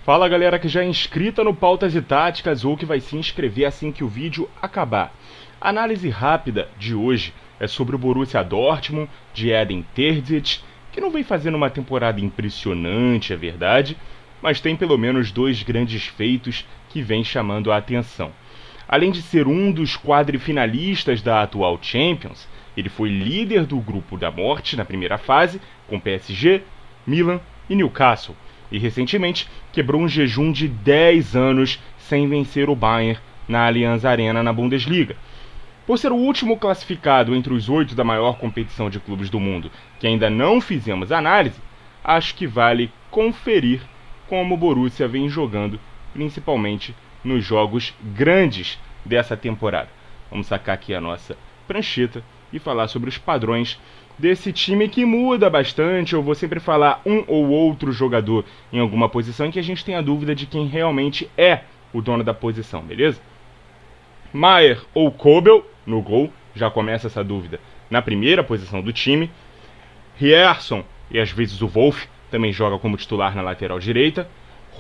Fala galera que já é inscrita no Pautas e Táticas ou que vai se inscrever assim que o vídeo acabar. A análise rápida de hoje é sobre o Borussia Dortmund de Edin Terzic, que não vem fazendo uma temporada impressionante, é verdade, mas tem pelo menos dois grandes feitos que vem chamando a atenção. Além de ser um dos quadrifinalistas da atual Champions, ele foi líder do grupo da morte na primeira fase, com PSG, Milan e Newcastle, e recentemente quebrou um jejum de 10 anos sem vencer o Bayern na Allianz Arena na Bundesliga. Por ser o último classificado entre os 8 da maior competição de clubes do mundo, que ainda não fizemos análise, acho que vale conferir como o Borussia vem jogando, principalmente nos jogos grandes dessa temporada. Vamos sacar aqui a nossa prancheta e falar sobre os padrões desse time que muda bastante. Eu vou sempre falar um ou outro jogador em alguma posição em que a gente tem a dúvida de quem realmente é o dono da posição, beleza? Maier ou Kobel no gol, já começa essa dúvida na primeira posição do time. Rierson e às vezes o Wolf também joga como titular na lateral direita.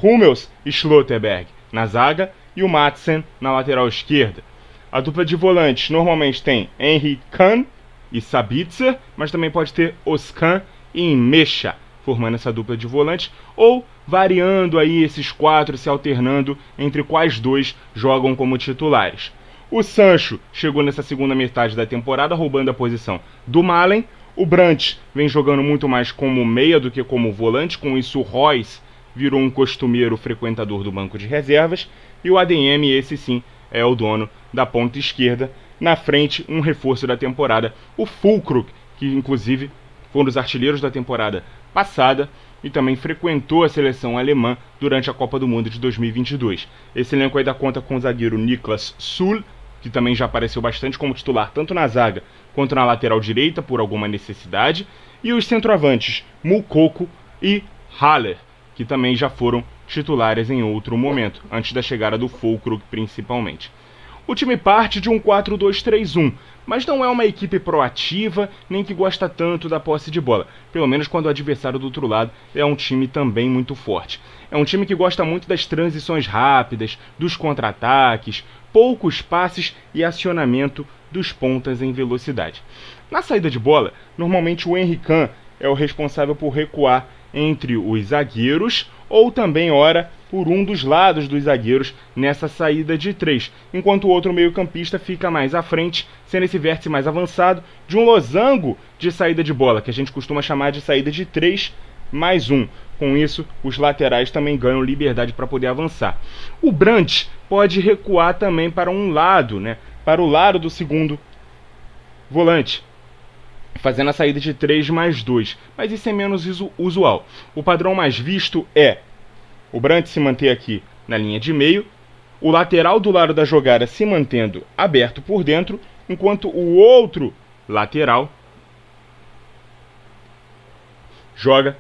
Hummels e Schlotterberg na zaga e o Madsen na lateral esquerda. A dupla de volantes normalmente tem Henry Kahn e Sabitzer, mas também pode ter Özcan e Mecha formando essa dupla de volante, ou variando aí esses quatro, se alternando entre quais dois jogam como titulares. O Sancho chegou nessa segunda metade da temporada roubando a posição do Malen. O Brandt vem jogando muito mais como meia do que como volante, com isso o Royce virou um costumeiro frequentador do banco de reservas, e o ADM, esse sim, é o dono da ponta esquerda. Na frente, um reforço da temporada, o Füllkrug, que inclusive foi um dos artilheiros da temporada passada e também frequentou a seleção alemã durante a Copa do Mundo de 2022. Esse elenco aí dá conta com o zagueiro Niklas Süle, que também já apareceu bastante como titular tanto na zaga quanto na lateral direita por alguma necessidade, e os centroavantes Moukoko e Haller, que também já foram titulares em outro momento, antes da chegada do Füllkrug principalmente. O time parte de um 4-2-3-1, mas não é uma equipe proativa, nem que gosta tanto da posse de bola. Pelo menos quando o adversário do outro lado é um time também muito forte. É um time que gosta muito das transições rápidas, dos contra-ataques, poucos passes e acionamento dos pontas em velocidade. Na saída de bola, normalmente o Henry Kahn é o responsável por recuar entre os zagueiros, ou também ora por um dos lados dos zagueiros nessa saída de três, enquanto o outro meio-campista fica mais à frente, sendo esse vértice mais avançado de um losango de saída de bola, que a gente costuma chamar de saída de 3+1. Com isso, os laterais também ganham liberdade para poder avançar. O Brandt pode recuar também para um lado, para o lado do segundo volante, fazendo a saída de 3+2, mas isso é menos usual. O padrão mais visto é o Brandt se manter aqui na linha de meio, o lateral do lado da jogada se mantendo aberto por dentro, enquanto o outro lateral joga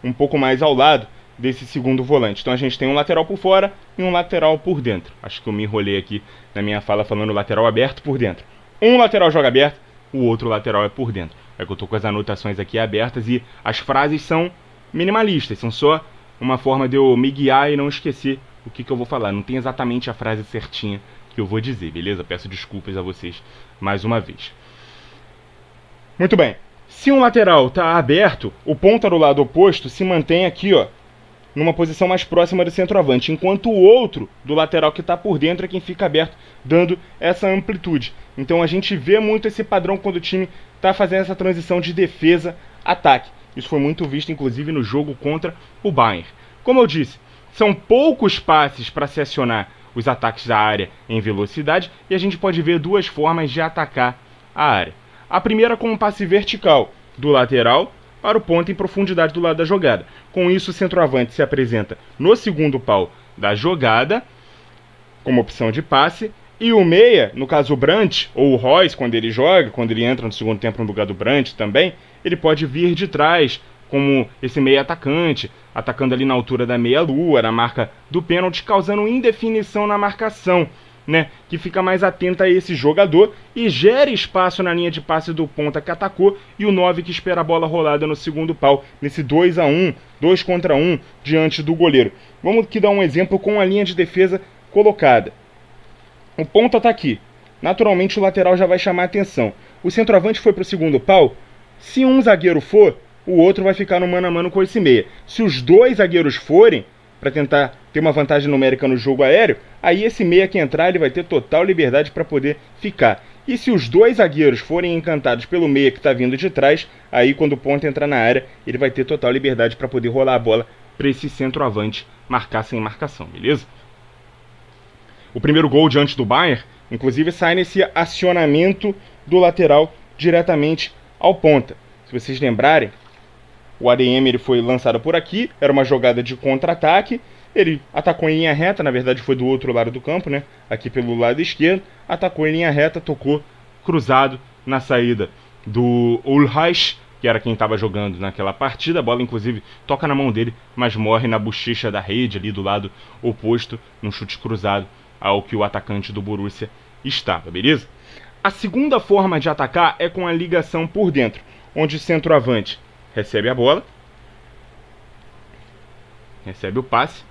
um pouco mais ao lado desse segundo volante. Então a gente tem um lateral por fora e um lateral por dentro. Acho que eu me enrolei aqui na minha fala falando lateral aberto por dentro. Um lateral joga aberto, o outro lateral é por dentro. É que eu tô com as anotações aqui abertas e as frases são minimalistas, são só uma forma de eu me guiar e não esquecer o que eu vou falar. Não tem exatamente a frase certinha que eu vou dizer, beleza? Peço desculpas a vocês mais uma vez. Muito bem. Se um lateral está aberto, o ponta do lado oposto se mantém aqui, ó, numa posição mais próxima do centroavante, enquanto o outro do lateral que está por dentro é quem fica aberto, dando essa amplitude. Então a gente vê muito esse padrão quando o time está fazendo essa transição de defesa-ataque. Isso foi muito visto, inclusive, no jogo contra o Bayern. Como eu disse, são poucos passes para se acionar os ataques da área em velocidade, e a gente pode ver duas formas de atacar a área. A primeira com um passe vertical do lateral para o ponto em profundidade do lado da jogada. Com isso, o centroavante se apresenta no segundo pau da jogada, como opção de passe, e o meia, no caso o Brandt, ou o Royce, quando ele joga, quando ele entra no segundo tempo no lugar do Brandt também, ele pode vir de trás, como esse meia atacante, atacando ali na altura da meia-lua, na marca do pênalti, causando indefinição na marcação. né, que fica mais atenta a esse jogador e gera espaço na linha de passe do ponta que atacou e o 9 que espera a bola rolada no segundo pau, nesse 2-1, 2 contra 1 diante do goleiro. Vamos aqui dar um exemplo com a linha de defesa colocada. O ponta está aqui. Naturalmente o lateral já vai chamar a atenção. O centroavante foi para o segundo pau. Se um zagueiro for, o outro vai ficar no mano a mano com esse meia. Se os dois zagueiros forem, para tentar ter uma vantagem numérica no jogo aéreo, aí esse meia que entrar ele vai ter total liberdade para poder ficar. E se os dois zagueiros forem encantados pelo meia que está vindo de trás, aí quando o ponta entrar na área, ele vai ter total liberdade para poder rolar a bola para esse centroavante marcar sem marcação, beleza? O primeiro gol diante do Bayern, inclusive, sai nesse acionamento do lateral diretamente ao ponta. Se vocês lembrarem, o ADM ele foi lançado por aqui, era uma jogada de contra-ataque, ele atacou em linha reta, na verdade foi do outro lado do campo, né? Aqui pelo lado esquerdo, atacou em linha reta, tocou cruzado na saída do Ulreich, que era quem estava jogando naquela partida. A bola inclusive toca na mão dele, mas morre na bochecha da rede ali do lado oposto, num chute cruzado ao que o atacante do Borussia estava, beleza? A segunda forma de atacar é com a ligação por dentro, onde o centroavante recebe a bola, recebe o passe,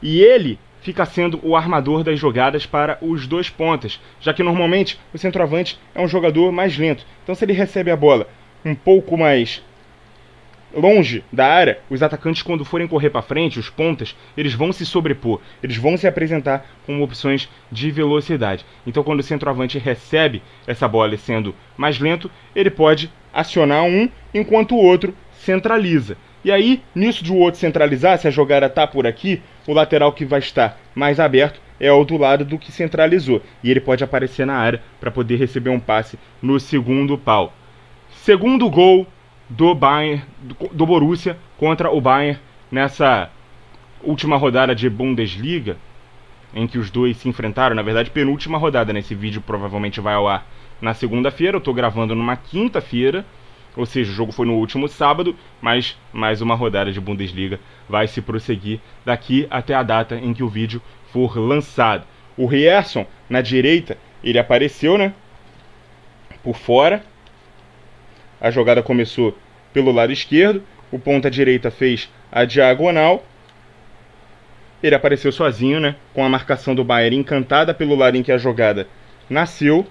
e ele fica sendo o armador das jogadas para os dois pontas, já que normalmente o centroavante é um jogador mais lento. Então se ele recebe a bola um pouco mais longe da área, os atacantes quando forem correr para frente, os pontas, eles vão se sobrepor, eles vão se apresentar como opções de velocidade. Então quando o centroavante recebe essa bola sendo mais lento, ele pode acionar um enquanto o outro centraliza. E aí, nisso de o outro centralizar, se a jogada está por aqui, o lateral que vai estar mais aberto é o do lado do que centralizou. E ele pode aparecer na área para poder receber um passe no segundo pau. Segundo gol do Bayern, do Borussia contra o Bayern nessa última rodada de Bundesliga, em que os dois se enfrentaram. Na verdade, penúltima rodada, né? Esse vídeo provavelmente vai ao ar na segunda-feira. Eu estou gravando numa quinta-feira, ou seja, o jogo foi no último sábado, mas mais uma rodada de Bundesliga vai se prosseguir daqui até a data em que o vídeo for lançado. O Rierson, na direita, ele apareceu, né? Por fora. A jogada começou pelo lado esquerdo, o ponta direita fez a diagonal. Ele apareceu sozinho, né? Com a marcação do Bayern encantada pelo lado em que a jogada nasceu.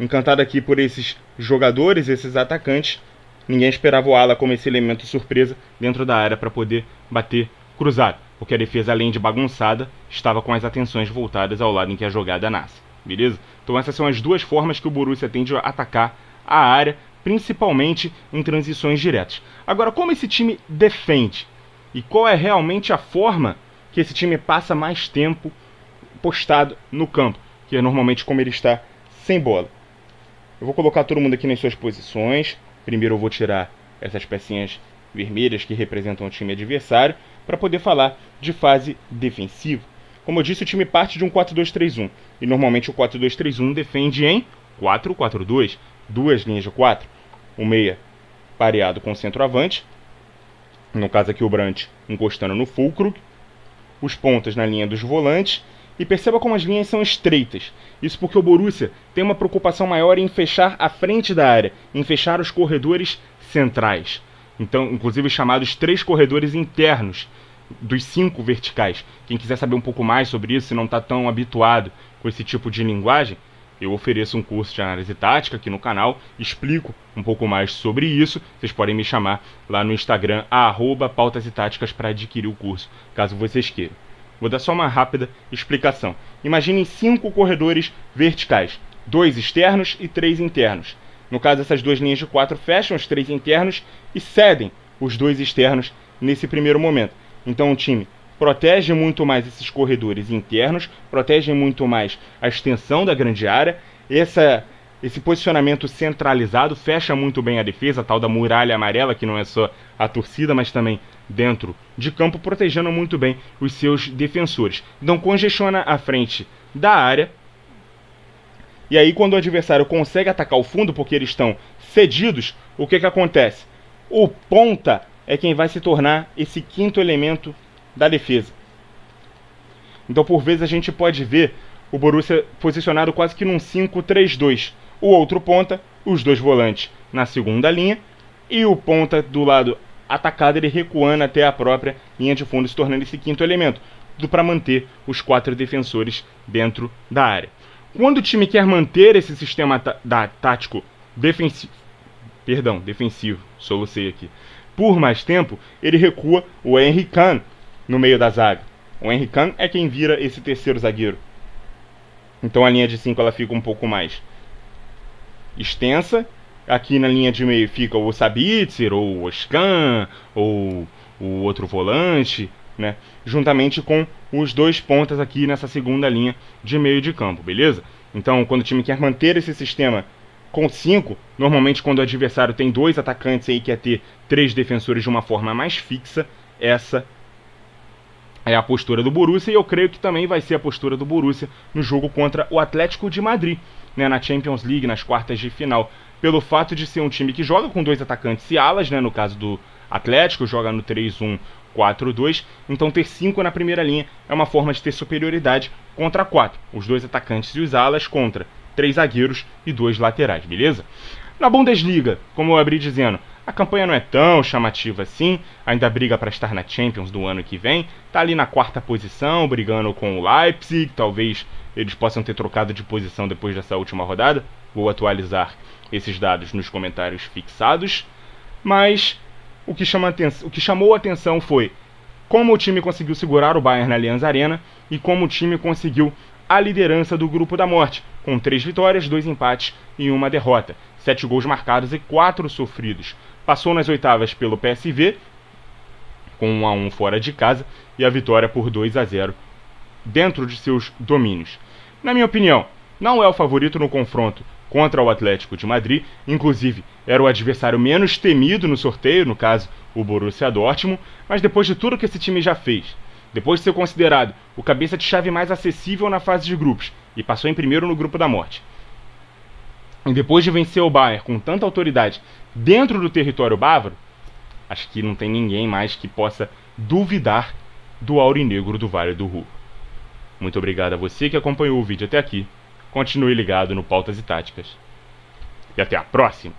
Encantada aqui por esses jogadores, esses atacantes. Ninguém esperava o ala como esse elemento surpresa dentro da área para poder bater cruzado, porque a defesa, além de bagunçada, estava com as atenções voltadas ao lado em que a jogada nasce, beleza? Então essas são as duas formas que o Borussia tem de atacar a área, principalmente em transições diretas. Agora, como esse time defende? E qual é realmente a forma que esse time passa mais tempo postado no campo? Que é normalmente como ele está sem bola. Eu vou colocar todo mundo aqui nas suas posições. Primeiro eu vou tirar essas pecinhas vermelhas que representam o time adversário, para poder falar de fase defensiva. Como eu disse, o time parte de um 4-2-3-1. E normalmente o 4-2-3-1 defende em 4-4-2. Duas linhas de 4. O meia pareado com o centroavante. No caso aqui o Brandt encostando no Füllkrug. Os pontas na linha dos volantes. E perceba como as linhas são estreitas. Isso porque o Borussia tem uma preocupação maior em fechar a frente da área, em fechar os corredores centrais. Então, inclusive chamados 3 corredores internos, dos 5 verticais. Quem quiser saber um pouco mais sobre isso, se não está tão habituado com esse tipo de linguagem, eu ofereço um curso de análise tática aqui no canal, explico um pouco mais sobre isso. Vocês podem me chamar lá no Instagram, @pautas e táticas, para adquirir o curso, caso vocês queiram. Vou dar só uma rápida explicação. Imaginem 5 corredores verticais, 2 externos e 3 internos. No caso, essas duas linhas de 4 fecham os 3 internos e cedem os 2 externos nesse primeiro momento. Então o time protege muito mais esses corredores internos, protege muito mais a extensão da grande área. Esse posicionamento centralizado fecha muito bem a defesa, a tal da muralha amarela, que não é só a torcida, mas também dentro de campo, protegendo muito bem os seus defensores. Então congestiona a frente da área. E aí quando o adversário consegue atacar o fundo, porque eles estão cedidos, o que acontece? O ponta é quem vai se tornar esse quinto elemento da defesa. Então, por vezes, a gente pode ver o Borussia posicionado quase que num 5-3-2. O outro ponta, os dois volantes na segunda linha, e o ponta do lado atacado ele recuando até a própria linha de fundo, se tornando esse quinto elemento, tudo para manter os 4 defensores dentro da área. Quando o time quer manter esse sistema tático defensivo, solucei aqui, por mais tempo, ele recua o Emre Can no meio da zaga. O Emre Can é quem vira esse terceiro zagueiro. Então a linha de 5 ela fica um pouco mais extensa. Aqui na linha de meio fica o Sabitzer, ou o Özcan, ou o outro volante, né? Juntamente com os dois pontas aqui nessa segunda linha de meio de campo, beleza? Então, quando o time quer manter esse sistema com 5, normalmente quando o adversário tem 2 atacantes e quer ter 3 defensores de uma forma mais fixa, essa é a postura do Borussia, e eu creio que também vai ser a postura do Borussia no jogo contra o Atlético de Madrid, né, na Champions League, nas quartas de final. Pelo fato de ser um time que joga com 2 atacantes e alas, né, no caso do Atlético, joga no 3-1-4-2, então ter 5 na primeira linha é uma forma de ter superioridade contra 4, os 2 atacantes e os alas contra 3 zagueiros e 2 laterais, beleza? Na Bundesliga, como eu abri dizendo, a campanha não é tão chamativa assim, ainda briga para estar na Champions do ano que vem, tá ali na 4ª posição, brigando com o Leipzig, talvez eles possam ter trocado de posição depois dessa última rodada, vou atualizar esses dados nos comentários fixados, mas o que chamou a atenção foi como o time conseguiu segurar o Bayern na Allianz Arena e como o time conseguiu a liderança do grupo da morte, com 3 vitórias, 2 empates e 1 derrota, 7 gols marcados e 4 sofridos. Passou nas oitavas pelo PSV, com 1-1 fora de casa, e a vitória por 2-0 dentro de seus domínios. Na minha opinião, não é o favorito no confronto contra o Atlético de Madrid, inclusive era o adversário menos temido no sorteio, no caso o Borussia Dortmund, mas depois de tudo que esse time já fez, depois de ser considerado o cabeça de chave mais acessível na fase de grupos e passou em primeiro no grupo da morte, e depois de vencer o Bayern com tanta autoridade dentro do território bávaro, acho que não tem ninguém mais que possa duvidar do aurinegro do Vale do Ruhr. Muito obrigado a você que acompanhou o vídeo até aqui. Continue ligado no Pautas e Táticas. E até a próxima!